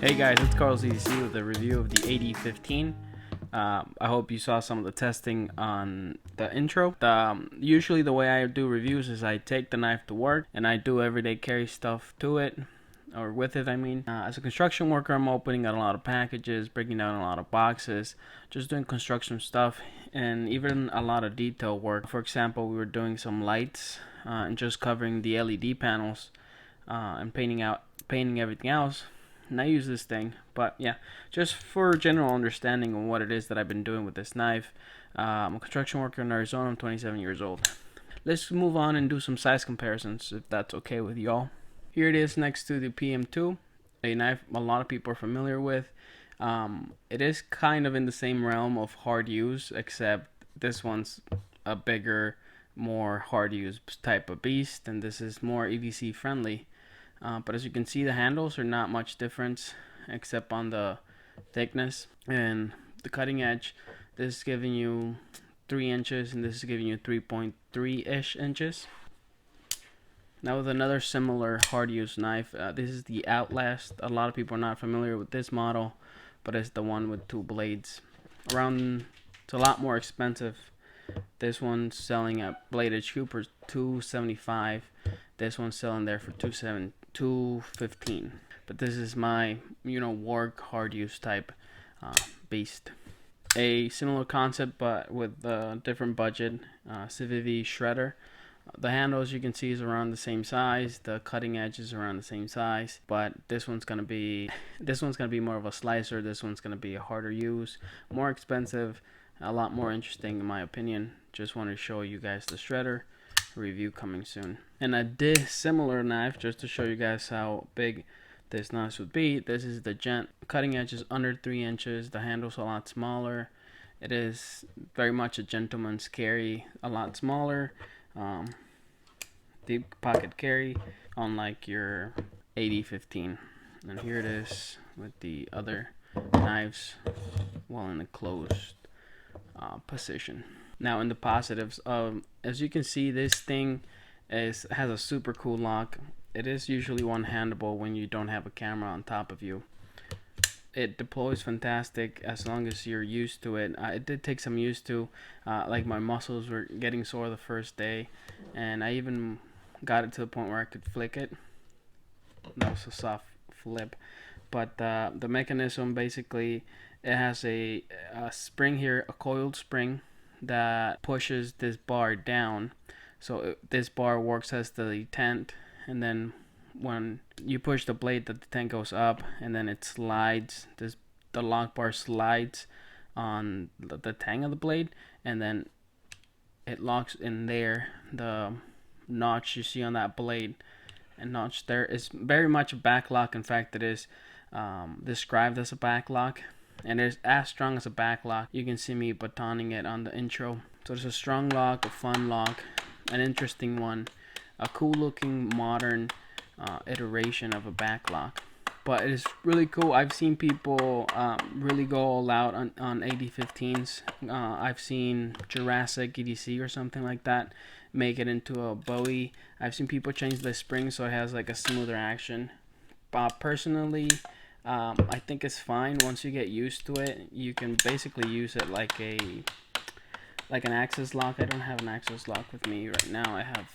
Hey guys, it's Carl CDC with a review of the AD15. I hope you saw some of the testing on the intro. Usually the way I do reviews is I take the knife to work and I do everyday carry stuff to it, or with it I mean. As a construction worker, I'm opening out a lot of packages, breaking down a lot of boxes, just doing construction stuff, and even a lot of detail work. For example, we were doing some lights and just covering the LED panels and painting everything else. And I use this thing, but yeah, just for general understanding of what it is that I've been doing with this knife. I'm a construction worker in Arizona. I'm 27 years old. Let's move on and do some size comparisons, if that's okay with y'all. Here it is next to the PM2, a knife a lot of people are familiar with. It is kind of in the same realm of hard use, except this one's a bigger, more hard use type of beast, and this is more EDC friendly. But as you can see, the handles are not much difference except on the thickness and the cutting edge. This is giving you 3 inches and this is giving you 3.3-ish inches. Now with another similar hard use knife, this is the Outlast. A lot of people are not familiar with this model, but it's the one with 2 blades. It's a lot more expensive. This one's selling at Blade HQ for $275. This one's selling there for $215. But this is my, work hard use type beast. A similar concept, but with a different budget. Civivi Shredder. The handle, as you can see, is around the same size. The cutting edge is around the same size, but this one's gonna be more of a slicer. This one's gonna be a harder use, more expensive, a lot more interesting in my opinion. Just wanted to show you guys the shredder. Review coming soon. And a similar knife, just to show you guys how big this knife would be. This is the Gent. Cutting edge is under 3 inches. The handle's a lot smaller. It is very much a gentleman's carry, a lot smaller. Deep pocket carry, unlike your AD15. And here it is with the other knives, while in a closed position. Now in the positives, as you can see, this thing has a super cool lock. It is usually one-handable when you don't have a camera on top of you. It deploys fantastic as long as you're used to it. It did take some used to, like my muscles were getting sore the first day, and I even got it to the point where I could flick it. That was a soft flip. But the mechanism, basically, it has a spring here, a coiled spring that pushes this bar down. So this bar works as the tent, and then when you push the blade, the tent goes up, and then it slides. The lock bar slides on the tang of the blade, and then it locks in there. The notch you see on that blade and notch there is very much a back lock. In fact, it is described as a back lock, and it's as strong as a back lock. You can see me batoning it on the intro. So it's a strong lock, a fun lock, an interesting one, a cool looking modern iteration of a back lock. But it is really cool. I've seen people really go all out on AD15s. I've seen Jurassic EDC or something like that make it into a Bowie. I've seen people change the spring so it has like a smoother action. Personally, I think it's fine. Once you get used to it, you can basically use it like an axis lock. I don't have an axis lock with me right now. I have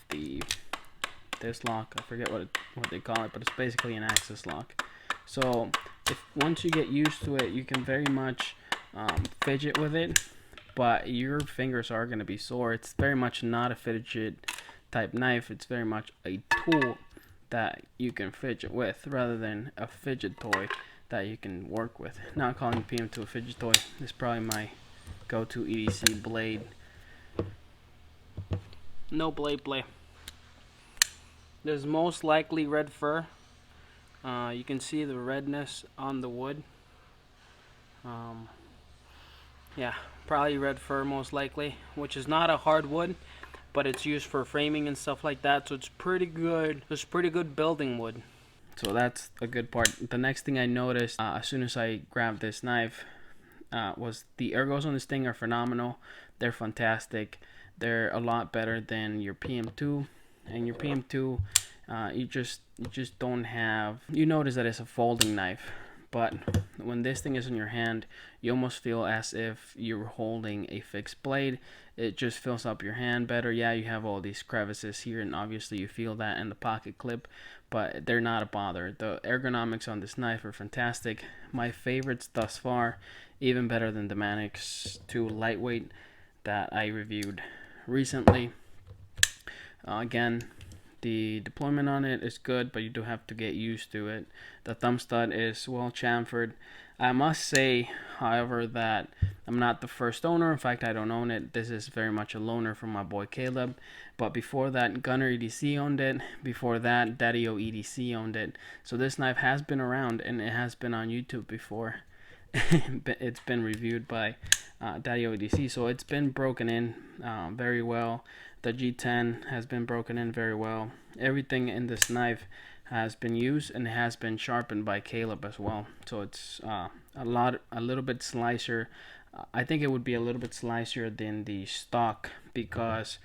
this lock. I forget what they call it, but it's basically an axis lock. So once you get used to it, you can very much fidget with it, but your fingers are going to be sore. It's very much not a fidget type knife. It's very much a tool that you can fidget with rather than a fidget toy that you can work with. Not calling PM2 a fidget toy. This is probably my go-to EDC blade. No blade play. There's most likely red fur. You can see the redness on the wood. Yeah, probably red fur most likely, which is not a hardwood, but it's used for framing and stuff like that, so it's pretty good. It's pretty good building wood. So that's a good part. The next thing I noticed as soon as I grabbed this knife was the ergos on this thing are phenomenal. They're fantastic. They're a lot better than your PM2, and your PM2 you just don't have. You notice that it's a folding knife, but when this thing is in your hand, you almost feel as if you're holding a fixed blade. It just fills up your hand better. Yeah, you have all these crevices here, and obviously you feel that in the pocket clip, but they're not a bother. The ergonomics on this knife are fantastic. My favorites thus far, even better than the Manix 2 lightweight that I reviewed recently. Again, the deployment on it is good, but you do have to get used to it. The thumb stud is well chamfered. I must say, however, that I'm not the first owner. In fact, I don't own it. This is very much a loaner from my boy Caleb. But before that, Gunner EDC owned it. Before that, Daddy-O EDC owned it. So this knife has been around, and it has been on YouTube before. It's been reviewed by Daddy-O EDC. So it's been broken in very well. The G10 has been broken in very well. Everything in this knife has been used, and it has been sharpened by Caleb as well. So it's a little bit slicer. I think it would be a little bit slicier than the stock, because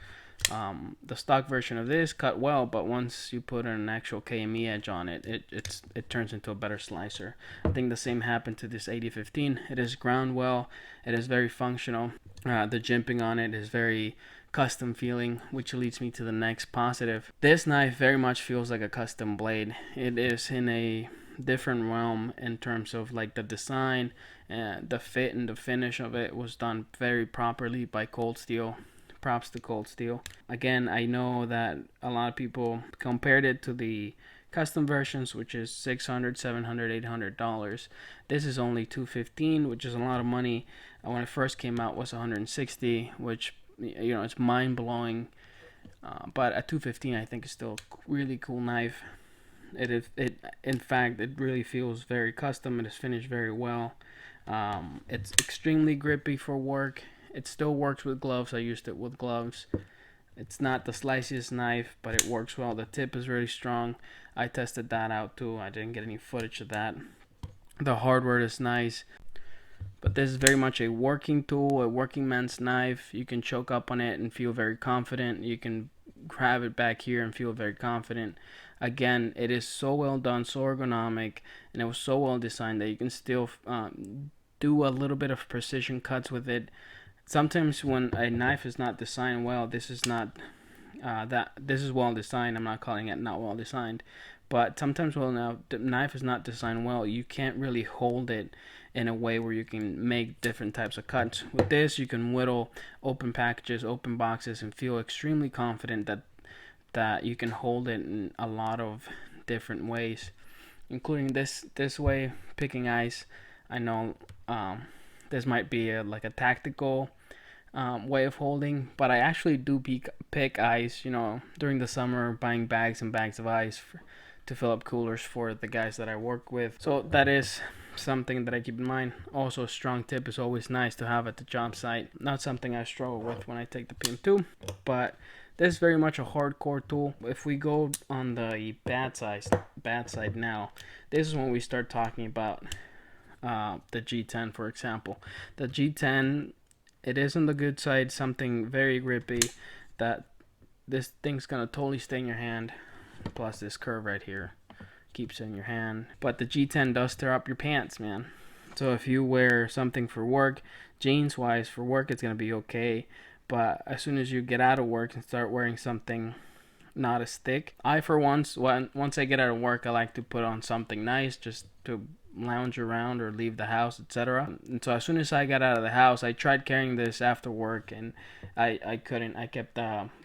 the stock version of this cut well, but once you put an actual KME edge on it, it turns into a better slicer. I think the same happened to this 8015. It is ground well. It is very functional. The jimping on it is very custom feeling, which leads me to the next positive. This knife very much feels like a custom blade. It is in a different realm in terms of like the design, and the fit and the finish of it was done very properly by Cold Steel. Props to Cold Steel. Again, I know that a lot of people compared it to the custom versions, which is $600, $700, $800. This is only $215, which is a lot of money. When it first came out, was $160, which, you know, it's mind-blowing. But at $215, I think it's still a really cool knife. In fact, it really feels very custom. It is finished very well. It's extremely grippy for work. It still works with gloves. I used it with gloves. It's not the sliciest knife, but it works well. The tip is really strong. I tested that out too. I didn't get any footage of that. The hardware is nice. But this is very much a working tool, a working man's knife. You can choke up on it and feel very confident. You can grab it back here and feel very confident. Again, it is so well done, so ergonomic, and it was so well designed that you can still do a little bit of precision cuts with it. Sometimes when a knife is not designed well, this is not this is well designed. I'm not calling it not well designed, but sometimes when the knife is not designed well, you can't really hold it in a way where you can make different types of cuts. With this, you can whittle open packages, open boxes, and feel extremely confident that you can hold it in a lot of different ways, including this way, picking ice. I know this might be like a tactical way of holding, but I actually do pick ice, you know, during the summer, buying bags and bags of ice to fill up coolers for the guys that I work with. So that is something that I keep in mind. Also, a strong tip is always nice to have at the job site. Not something I struggle with when I take the PM2, but this is very much a hardcore tool. If we go on the bad side now, this is when we start talking about the G10, for example. The G10, it is on the good side, something very grippy that this thing's gonna totally stay in your hand. Plus this curve right here keeps it in your hand. But the G10 does tear up your pants, man. So if you wear something for work, jeans wise for work, it's gonna be okay. But as soon as you get out of work and start wearing something not as thick, I for once I get out of work, I like to put on something nice just to lounge around or leave the house, etc. And so as soon as I got out of the house, I tried carrying this after work, and I couldn't. I kept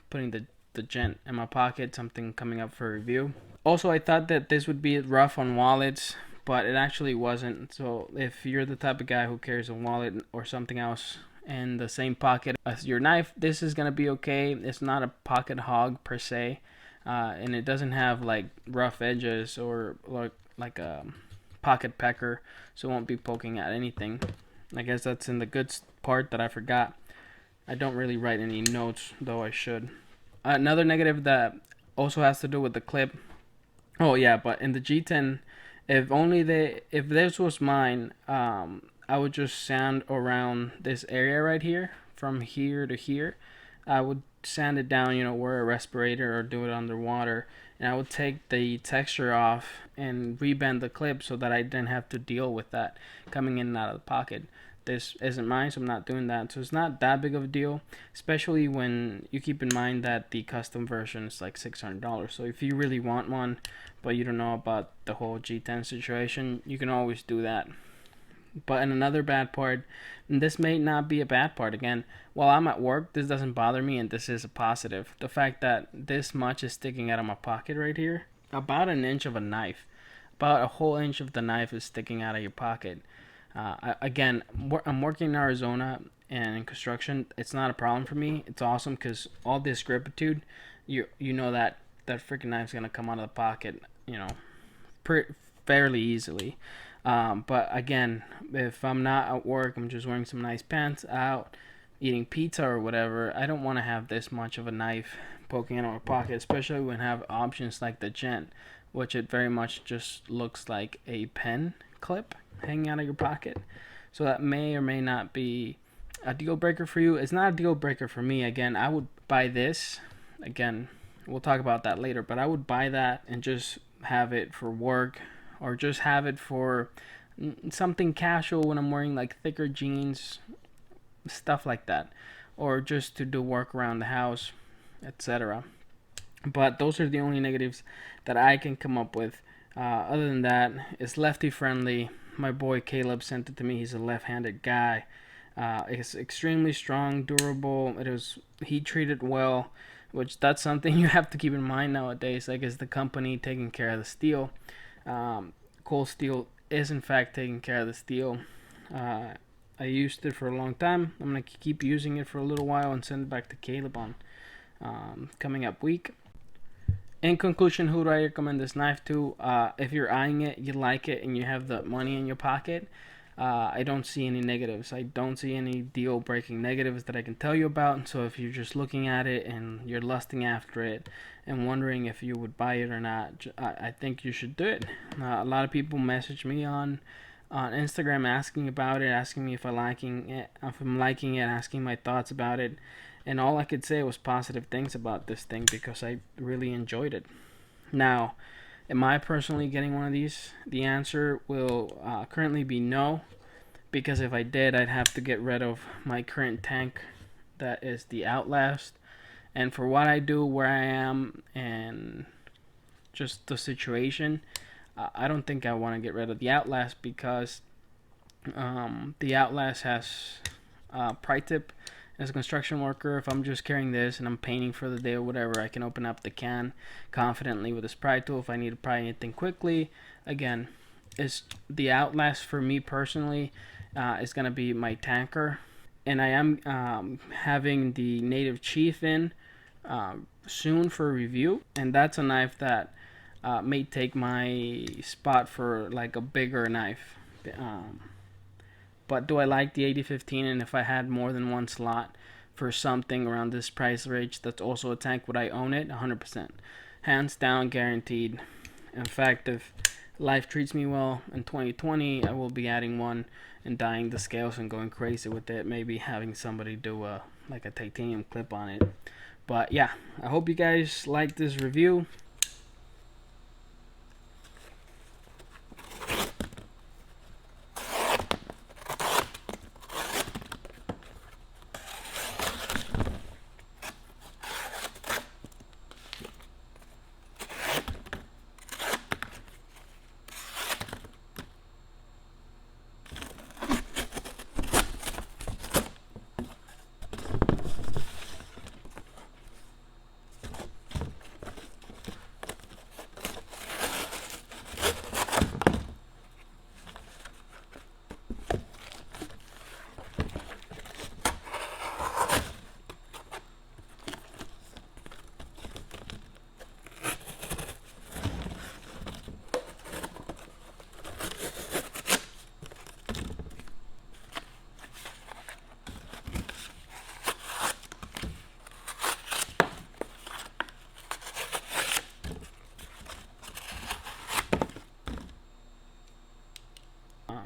putting the gent in my pocket, something coming up for review. Also, I thought that this would be rough on wallets, but it actually wasn't. So if you're the type of guy who carries a wallet or something else in the same pocket as your knife, this is gonna be okay. It's not a pocket hog per se, and it doesn't have like rough edges or like a pocket pecker, so it won't be poking at anything. I guess that's in the good part that I forgot. I don't really write any notes, though I should. Another negative that also has to do with the clip. Oh yeah, but in the G10, if this was mine, I would just sand around this area right here, from here to here, I would sand it down, wear a respirator or do it underwater, and I would take the texture off and rebend the clip so that I didn't have to deal with that coming in and out of the pocket. This isn't mine, so I'm not doing that. So it's not that big of a deal, especially when you keep in mind that the custom version is like $600. So if you really want one, but you don't know about the whole G10 situation, you can always do that. But in another bad part, and this may not be a bad part again, while I'm at work, this doesn't bother me, and this is a positive. The fact that this much is sticking out of my pocket right here, about an inch of a knife, about a whole inch of the knife is sticking out of your pocket. Again, I'm working in Arizona and in construction. It's not a problem for me. It's awesome because all this gripitude, you know that freaking knife's gonna come out of the pocket, fairly easily. But again, if I'm not at work, I'm just wearing some nice pants out, eating pizza or whatever, I don't want to have this much of a knife poking out of my pocket, especially when I have options like the Gent, which it very much just looks like a pen clip hanging out of your pocket. So that may or may not be a deal breaker for you. It's not a deal breaker for me. Again, I would buy this. Again, we'll talk about that later, but I would buy that and just have it for work, or just have it for something casual when I'm wearing like thicker jeans, stuff like that, or just to do work around the house, etc. But those are the only negatives that I can come up with. Other than that, it's lefty friendly. My boy Caleb sent it to me. He's a left-handed guy. It's extremely strong, durable. It is heat treated well, which that's something you have to keep in mind nowadays. Like, is the company taking care of the steel? Cold steel is in fact taking care of the steel. I used it for a long time. I'm gonna keep using it for a little while and send it back to Caleb on coming up week. In conclusion, who do I recommend this knife to? If you're eyeing it, you like it, and you have the money in your pocket, I don't see any negatives. I don't see any deal-breaking negatives that I can tell you about. So if you're just looking at it and you're lusting after it and wondering if you would buy it or not, I think you should do it. A lot of people message me on Instagram asking about it, asking me if I'm liking it, asking my thoughts about it. And all I could say was positive things about this thing because I really enjoyed it. Now, am I personally getting one of these? The answer will currently be no, because if I did, I'd have to get rid of my current tank that is the Outlast. And for what I do, where I am, and just the situation, I don't think I want to get rid of the Outlast because the Outlast has pry tip. As a construction worker, if I'm just carrying this and I'm painting for the day or whatever, I can open up the can confidently with this pry tool if I need to pry anything quickly. Again, it's the Outlast for me personally is going to be my tanker. And I am having the Native Chief in soon for review. And that's a knife that may take my spot for like a bigger knife. But do I like the 8015? And if I had more than one slot for something around this price range that's also a tank, would I own it? 100%. Hands down, guaranteed. In fact, if life treats me well in 2020, I will be adding one and dyeing the scales and going crazy with it. Maybe having somebody do a titanium clip on it. But yeah, I hope you guys like this review.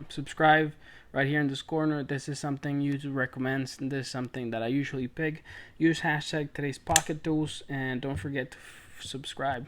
Subscribe right here in this corner. This is something YouTube recommends, and this is something that I usually pick. Use hashtag today's pocket tools, and don't forget to subscribe.